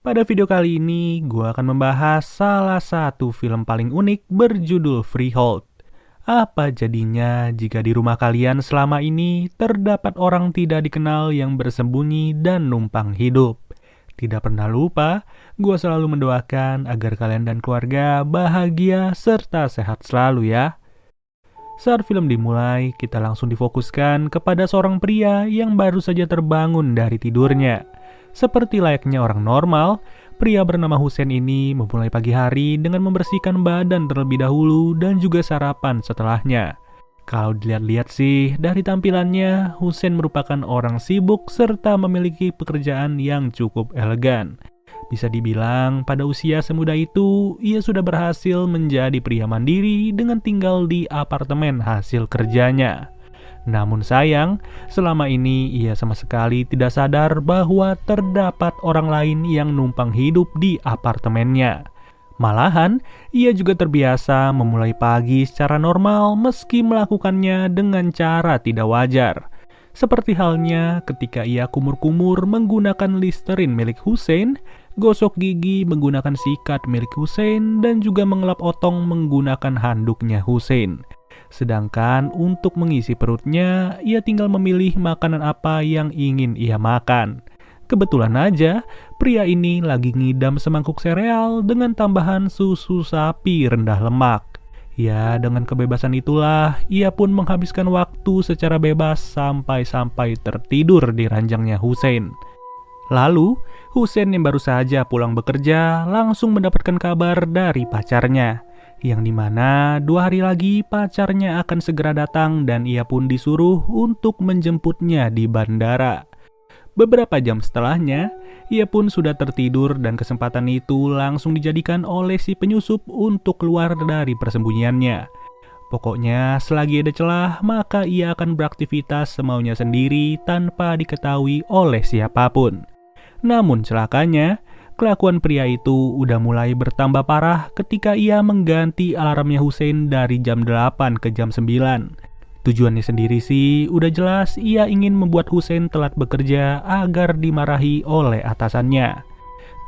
Pada video kali ini, gue akan membahas salah satu film paling unik berjudul Freehold. Apa jadinya jika di rumah kalian selama ini terdapat orang tidak dikenal yang bersembunyi dan numpang hidup? Tidak pernah lupa, gue selalu mendoakan agar kalian dan keluarga bahagia serta sehat selalu ya. Saat film dimulai, kita langsung difokuskan kepada seorang pria yang baru saja terbangun dari tidurnya. Seperti layaknya orang normal, pria bernama Hussein ini memulai pagi hari dengan membersihkan badan terlebih dahulu dan juga sarapan setelahnya. Kalau dilihat-lihat sih, dari tampilannya, Hussein merupakan orang sibuk serta memiliki pekerjaan yang cukup elegan. Bisa dibilang, pada usia semuda itu, ia sudah berhasil menjadi pria mandiri dengan tinggal di apartemen hasil kerjanya. Namun sayang, selama ini ia sama sekali tidak sadar bahwa terdapat orang lain yang numpang hidup di apartemennya. Malahan, ia juga terbiasa memulai pagi secara normal meski melakukannya dengan cara tidak wajar. Seperti halnya ketika ia kumur-kumur menggunakan Listerine milik Hussein, gosok gigi menggunakan sikat milik Hussein, dan juga mengelap otong menggunakan handuknya Hussein. Sedangkan untuk mengisi perutnya, ia tinggal memilih makanan apa yang ingin ia makan. Kebetulan aja, pria ini lagi ngidam semangkuk sereal dengan tambahan susu sapi rendah lemak. Ya, dengan kebebasan itulah, ia pun menghabiskan waktu secara bebas sampai-sampai tertidur di ranjangnya Hussein. Lalu, Hussein yang baru saja pulang bekerja langsung mendapatkan kabar dari pacarnya, yang dimana 2 hari lagi pacarnya akan segera datang dan ia pun disuruh untuk menjemputnya di bandara. Beberapa jam setelahnya, ia pun sudah tertidur dan kesempatan itu langsung dijadikan oleh si penyusup untuk keluar dari persembunyiannya. Pokoknya selagi ada celah, maka ia akan beraktivitas semaunya sendiri tanpa diketahui oleh siapapun. Namun celakanya, kelakuan pria itu udah mulai bertambah parah ketika ia mengganti alarmnya Hussein dari jam 8 ke jam 9. Tujuannya sendiri sih udah jelas, ia ingin membuat Hussein telat bekerja agar dimarahi oleh atasannya.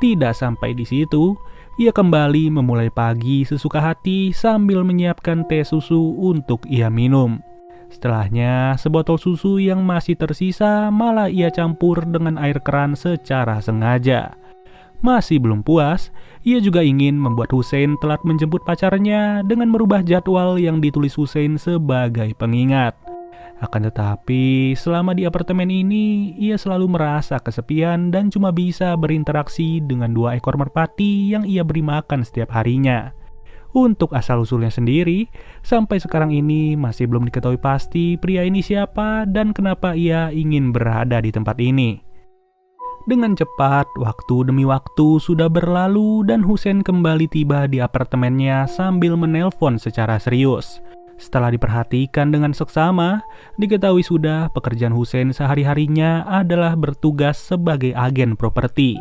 Tidak sampai di situ, ia kembali memulai pagi sesuka hati sambil menyiapkan teh susu untuk ia minum. Setelahnya, sebotol susu yang masih tersisa malah ia campur dengan air keran secara sengaja. Masih belum puas, ia juga ingin membuat Hussein telat menjemput pacarnya dengan merubah jadwal yang ditulis Hussein sebagai pengingat. Akan tetapi, selama di apartemen ini, ia selalu merasa kesepian dan cuma bisa berinteraksi dengan 2 ekor merpati yang ia beri makan setiap harinya. Untuk asal-usulnya sendiri, sampai sekarang ini masih belum diketahui pasti pria ini siapa dan kenapa ia ingin berada di tempat ini. Dengan cepat, waktu demi waktu sudah berlalu dan Hussein kembali tiba di apartemennya sambil menelpon secara serius. Setelah diperhatikan dengan seksama, diketahui sudah pekerjaan Hussein sehari-harinya adalah bertugas sebagai agen properti.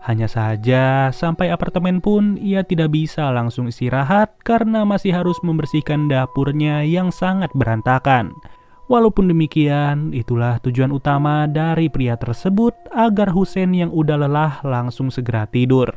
Hanya saja, sampai apartemen pun ia tidak bisa langsung istirahat karena masih harus membersihkan dapurnya yang sangat berantakan. Walaupun demikian, itulah tujuan utama dari pria tersebut agar Hussein yang udah lelah langsung segera tidur.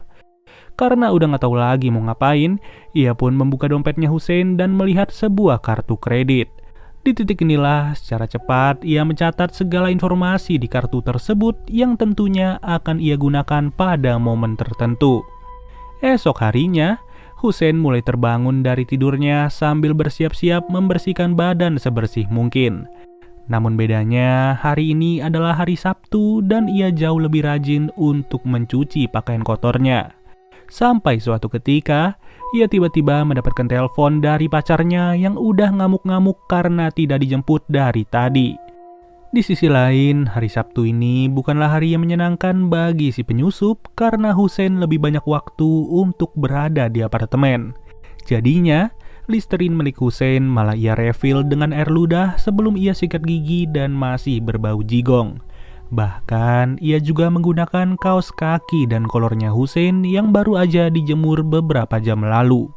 Karena udah gak tahu lagi mau ngapain, ia pun membuka dompetnya Hussein dan melihat sebuah kartu kredit. Di titik inilah secara cepat ia mencatat segala informasi di kartu tersebut yang tentunya akan ia gunakan pada momen tertentu. Esok harinya, Hussein mulai terbangun dari tidurnya sambil bersiap-siap membersihkan badan sebersih mungkin. Namun bedanya, hari ini adalah hari Sabtu dan ia jauh lebih rajin untuk mencuci pakaian kotornya. Sampai suatu ketika, ia tiba-tiba mendapatkan telepon dari pacarnya yang udah ngamuk-ngamuk karena tidak dijemput dari tadi. Di sisi lain, hari Sabtu ini bukanlah hari yang menyenangkan bagi si penyusup karena Hussein lebih banyak waktu untuk berada di apartemen. Jadinya, Listerine milik Hussein malah ia refill dengan air ludah sebelum ia sikat gigi dan masih berbau jigong. Bahkan, ia juga menggunakan kaos kaki dan kolornya Hussein yang baru aja dijemur beberapa jam lalu.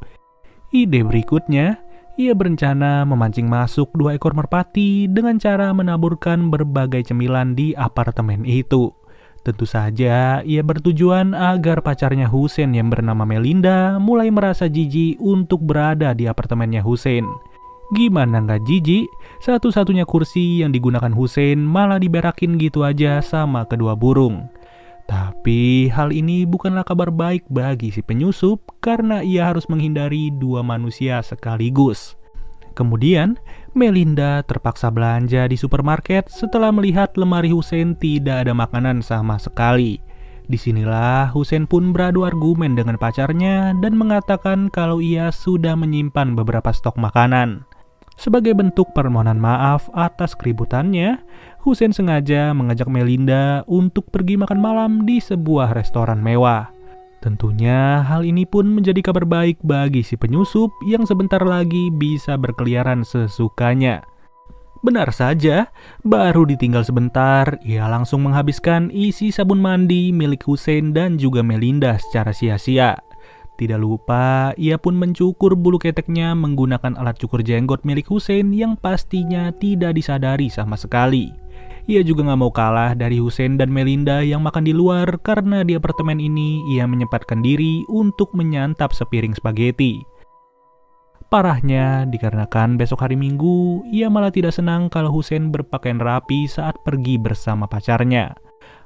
Ide berikutnya, ia berencana memancing masuk 2 ekor merpati dengan cara menaburkan berbagai cemilan di apartemen itu. Tentu saja, ia bertujuan agar pacarnya Hussein yang bernama Melinda mulai merasa jijik untuk berada di apartemennya Hussein. Gimana nggak jijik? Satu-satunya kursi yang digunakan Hussein malah diberakin gitu aja sama kedua burung. Tapi hal ini bukanlah kabar baik bagi si penyusup karena ia harus menghindari dua manusia sekaligus. Kemudian, Melinda terpaksa belanja di supermarket setelah melihat lemari Hussein tidak ada makanan sama sekali. Disinilah Hussein pun beradu argumen dengan pacarnya dan mengatakan kalau ia sudah menyimpan beberapa stok makanan. Sebagai bentuk permohonan maaf atas keributannya, Hussein sengaja mengajak Melinda untuk pergi makan malam di sebuah restoran mewah. Tentunya hal ini pun menjadi kabar baik bagi si penyusup yang sebentar lagi bisa berkeliaran sesukanya. Benar saja, baru ditinggal sebentar, ia langsung menghabiskan isi sabun mandi milik Hussein dan juga Melinda secara sia-sia. Tidak lupa, ia pun mencukur bulu keteknya menggunakan alat cukur jenggot milik Hussein yang pastinya tidak disadari sama sekali. Ia juga gak mau kalah dari Hussein dan Melinda yang makan di luar karena di apartemen ini ia menyempatkan diri untuk menyantap sepiring spaghetti. Parahnya, dikarenakan besok hari Minggu, ia malah tidak senang kalau Hussein berpakaian rapi saat pergi bersama pacarnya.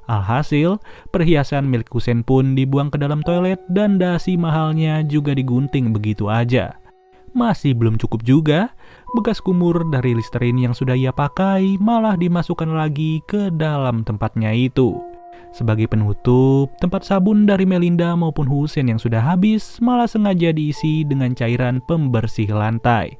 Alhasil, perhiasan milik Hussein pun dibuang ke dalam toilet dan dasi mahalnya juga digunting begitu aja. Masih belum cukup juga, bekas kumur dari Listerine yang sudah ia pakai malah dimasukkan lagi ke dalam tempatnya itu. Sebagai penutup, tempat sabun dari Melinda maupun Hussein yang sudah habis malah sengaja diisi dengan cairan pembersih lantai.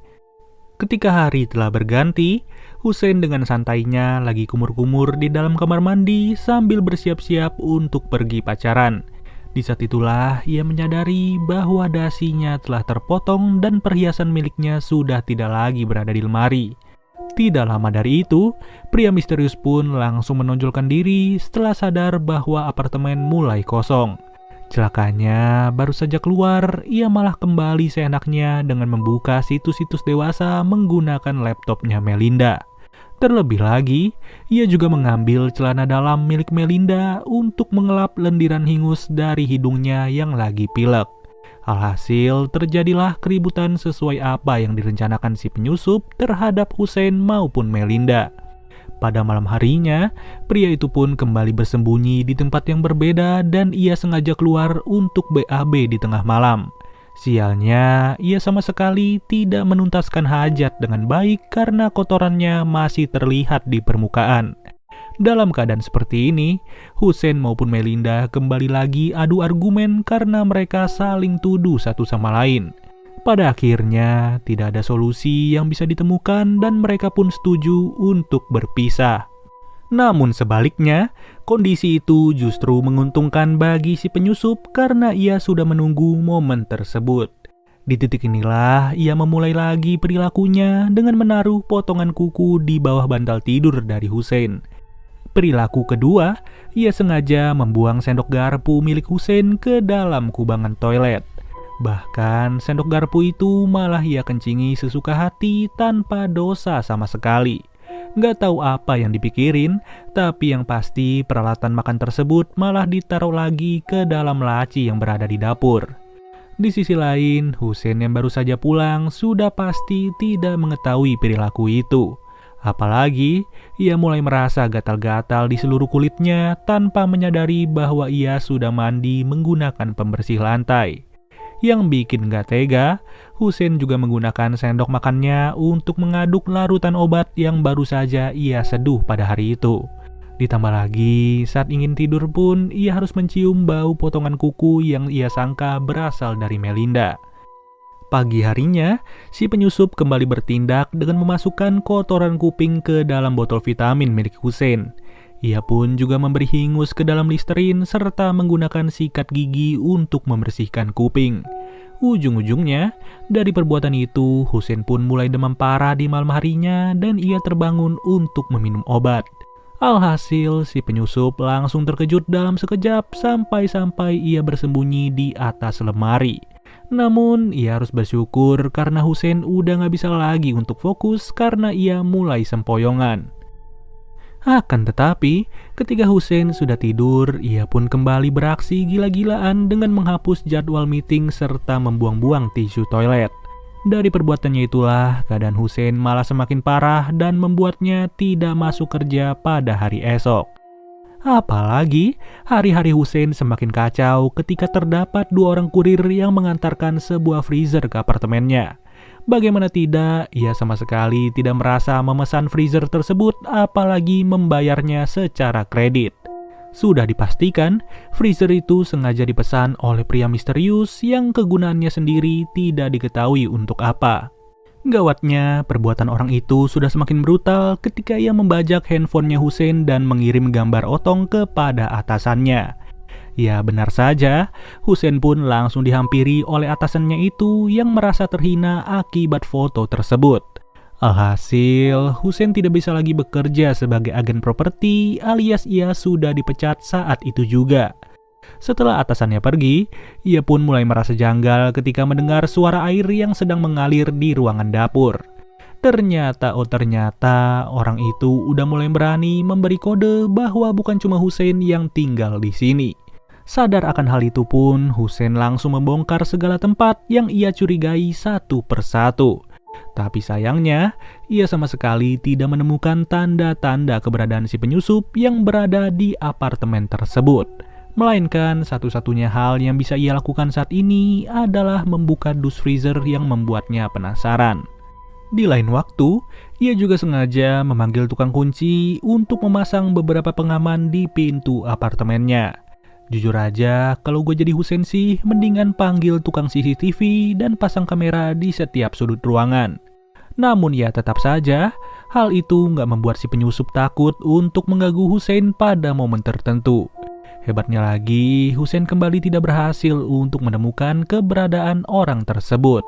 Ketika hari telah berganti, Hussein dengan santainya lagi kumur-kumur di dalam kamar mandi sambil bersiap-siap untuk pergi pacaran. Di saat itulah ia menyadari bahwa dasinya telah terpotong dan perhiasan miliknya sudah tidak lagi berada di lemari. Tidak lama dari itu, pria misterius pun langsung menonjolkan diri setelah sadar bahwa apartemen mulai kosong. Celakanya, baru saja keluar, ia malah kembali seenaknya dengan membuka situs-situs dewasa menggunakan laptopnya Melinda. Terlebih lagi, ia juga mengambil celana dalam milik Melinda untuk mengelap lendiran hingus dari hidungnya yang lagi pilek. Alhasil, terjadilah keributan sesuai apa yang direncanakan si penyusup terhadap Hussein maupun Melinda. Pada malam harinya, pria itu pun kembali bersembunyi di tempat yang berbeda dan ia sengaja keluar untuk BAB di tengah malam. Sialnya, ia sama sekali tidak menuntaskan hajat dengan baik karena kotorannya masih terlihat di permukaan. Dalam keadaan seperti ini, Hussein maupun Melinda kembali lagi adu argumen karena mereka saling tuduh satu sama lain. Pada akhirnya, tidak ada solusi yang bisa ditemukan dan mereka pun setuju untuk berpisah. Namun sebaliknya, kondisi itu justru menguntungkan bagi si penyusup karena ia sudah menunggu momen tersebut. Di titik inilah ia memulai lagi perilakunya dengan menaruh potongan kuku di bawah bantal tidur dari Hussein. Perilaku kedua, ia sengaja membuang sendok garpu milik Hussein ke dalam kubangan toilet. Bahkan sendok garpu itu malah ia kencingi sesuka hati tanpa dosa sama sekali. Nggak tahu apa yang dipikirin, tapi yang pasti peralatan makan tersebut malah ditaruh lagi ke dalam laci yang berada di dapur. Di sisi lain, Hussein yang baru saja pulang sudah pasti tidak mengetahui perilaku itu. Apalagi, ia mulai merasa gatal-gatal di seluruh kulitnya tanpa menyadari bahwa ia sudah mandi menggunakan pembersih lantai. Yang bikin gak tega, Hussein juga menggunakan sendok makannya untuk mengaduk larutan obat yang baru saja ia seduh pada hari itu. Ditambah lagi, saat ingin tidur pun ia harus mencium bau potongan kuku yang ia sangka berasal dari Melinda. Pagi harinya, si penyusup kembali bertindak dengan memasukkan kotoran kuping ke dalam botol vitamin milik Hussein. Ia pun juga memberi hingus ke dalam Listerine serta menggunakan sikat gigi untuk membersihkan kuping. Ujung-ujungnya, dari perbuatan itu, Hussein pun mulai demam parah di malam harinya dan ia terbangun untuk meminum obat. Alhasil, si penyusup langsung terkejut dalam sekejap sampai-sampai ia bersembunyi di atas lemari. Namun, ia harus bersyukur karena Hussein udah gak bisa lagi untuk fokus karena ia mulai sempoyongan. Akan tetapi, ketika Hussein sudah tidur, ia pun kembali beraksi gila-gilaan dengan menghapus jadwal meeting serta membuang-buang tisu toilet. Dari perbuatannya itulah, keadaan Hussein malah semakin parah dan membuatnya tidak masuk kerja pada hari esok. Apalagi, hari-hari Hussein semakin kacau ketika terdapat 2 orang kurir yang mengantarkan sebuah freezer ke apartemennya. Bagaimana tidak, ia sama sekali tidak merasa memesan freezer tersebut, apalagi membayarnya secara kredit. Sudah dipastikan, freezer itu sengaja dipesan oleh pria misterius yang kegunaannya sendiri tidak diketahui untuk apa. Gawatnya, perbuatan orang itu sudah semakin brutal ketika ia membajak handphonenya Hussein dan mengirim gambar otong kepada atasannya. Ya benar saja, Hussein pun langsung dihampiri oleh atasannya itu yang merasa terhina akibat foto tersebut. Alhasil, Hussein tidak bisa lagi bekerja sebagai agen properti alias ia sudah dipecat saat itu juga. Setelah atasannya pergi, ia pun mulai merasa janggal ketika mendengar suara air yang sedang mengalir di ruangan dapur. Ternyata orang itu udah mulai berani memberi kode bahwa bukan cuma Hussein yang tinggal di sini. Sadar akan hal itu pun, Hussein langsung membongkar segala tempat yang ia curigai satu persatu. Tapi sayangnya, ia sama sekali tidak menemukan tanda-tanda keberadaan si penyusup yang berada di apartemen tersebut. Melainkan satu-satunya hal yang bisa ia lakukan saat ini adalah membuka dus freezer yang membuatnya penasaran. Di lain waktu, ia juga sengaja memanggil tukang kunci untuk memasang beberapa pengaman di pintu apartemennya. Jujur aja, kalau gue jadi Hussein sih, mendingan panggil tukang CCTV dan pasang kamera di setiap sudut ruangan. Namun ya tetap saja, hal itu nggak membuat si penyusup takut untuk mengganggu Hussein pada momen tertentu. Hebatnya lagi, Hussein kembali tidak berhasil untuk menemukan keberadaan orang tersebut.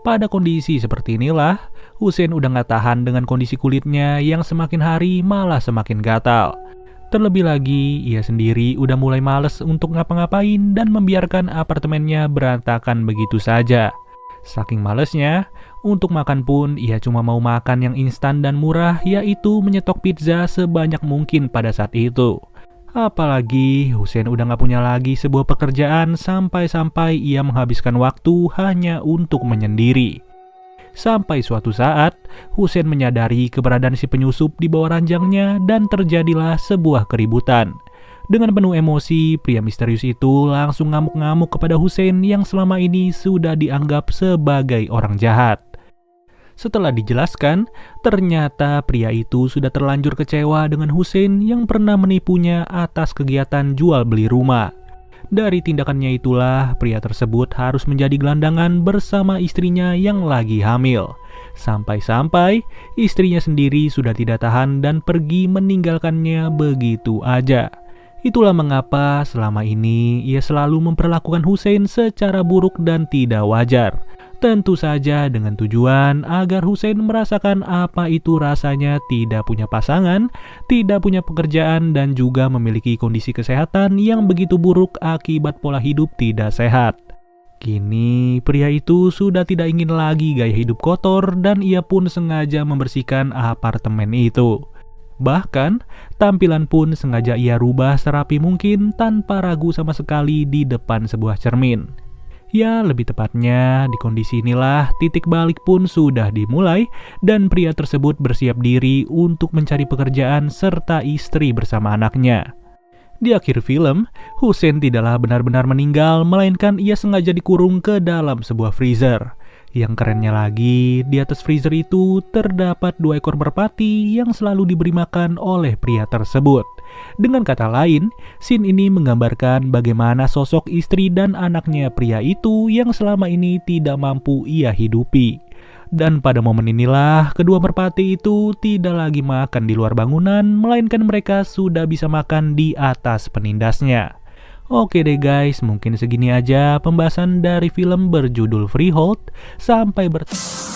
Pada kondisi seperti inilah, Hussein udah nggak tahan dengan kondisi kulitnya yang semakin hari malah semakin gatal. Terlebih lagi, ia sendiri udah mulai males untuk ngapa-ngapain dan membiarkan apartemennya berantakan begitu saja. Saking malesnya, untuk makan pun ia cuma mau makan yang instan dan murah, yaitu menyetok pizza sebanyak mungkin pada saat itu. Apalagi Hussein udah gak punya lagi sebuah pekerjaan sampai-sampai ia menghabiskan waktu hanya untuk menyendiri. Sampai suatu saat, Hussein menyadari keberadaan si penyusup di bawah ranjangnya dan terjadilah sebuah keributan. Dengan penuh emosi, pria misterius itu langsung ngamuk-ngamuk kepada Hussein yang selama ini sudah dianggap sebagai orang jahat. Setelah dijelaskan, ternyata pria itu sudah terlanjur kecewa dengan Hussein yang pernah menipunya atas kegiatan jual beli rumah. Dari tindakannya itulah, pria tersebut harus menjadi gelandangan bersama istrinya yang lagi hamil. Sampai-sampai istrinya sendiri sudah tidak tahan dan pergi meninggalkannya begitu aja. Itulah mengapa selama ini ia selalu memperlakukan Hussein secara buruk dan tidak wajar. Tentu saja dengan tujuan agar Hussein merasakan apa itu rasanya tidak punya pasangan, tidak punya pekerjaan, dan juga memiliki kondisi kesehatan yang begitu buruk akibat pola hidup tidak sehat. Kini pria itu sudah tidak ingin lagi gaya hidup kotor dan ia pun sengaja membersihkan apartemen itu. Bahkan, tampilan pun sengaja ia rubah serapi mungkin tanpa ragu sama sekali di depan sebuah cermin. Ya, lebih tepatnya, di kondisi inilah titik balik pun sudah dimulai dan pria tersebut bersiap diri untuk mencari pekerjaan serta istri bersama anaknya. Di akhir film, Hussein tidaklah benar-benar meninggal, melainkan ia sengaja dikurung ke dalam sebuah freezer. Yang kerennya lagi, di atas freezer itu terdapat 2 ekor merpati yang selalu diberi makan oleh pria tersebut. Dengan kata lain, scene ini menggambarkan bagaimana sosok istri dan anaknya pria itu yang selama ini tidak mampu ia hidupi. Dan pada momen inilah, kedua merpati itu tidak lagi makan di luar bangunan, melainkan mereka sudah bisa makan di atas penindasnya. Oke deh guys, mungkin segini aja pembahasan dari film berjudul Freehold. Sampai bertemu.